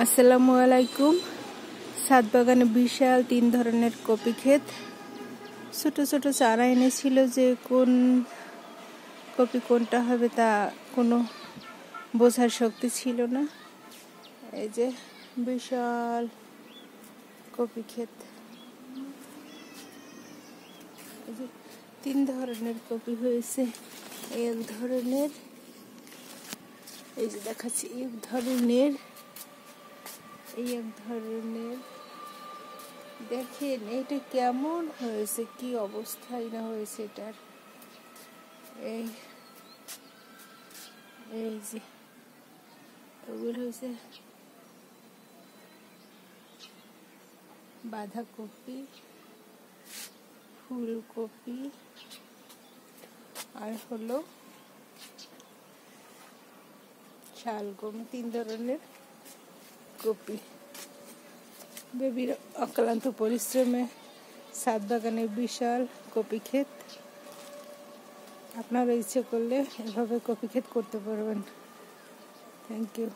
আসসালামু আলাইকুম। ছাদ বাগানে বিশাল 3 ধরনের কপি ক্ষেত। ছোট ছোট চারা এনেছিল, যে কোন কপি কোনটা হবে তা কোনো বোঝার শক্তি ছিল না। এই যে বিশাল কপি ক্ষেত, এই যে 3 ধরনের কপি হয়েছে। এক ধরনের, এই যে দেখাচ্ছি, এক ধরনের, এই এক ধরনের। দেখেন এটা কেমন হয়েছে, কি অবস্থায় না হয়েছে এটার। এই এই যে ওগুলো হয়েছে বাঁধাকপি, ফুলকপি, আর হলো শালগম। 3 ধরনের কপি। বেবির অক্লান্ত পরিশ্রমে ছাদ বাগানে বিশাল কপি ক্ষেত। আপনারা ইচ্ছে করলে এভাবে কপি ক্ষেত করতে পারবেন। Thank you.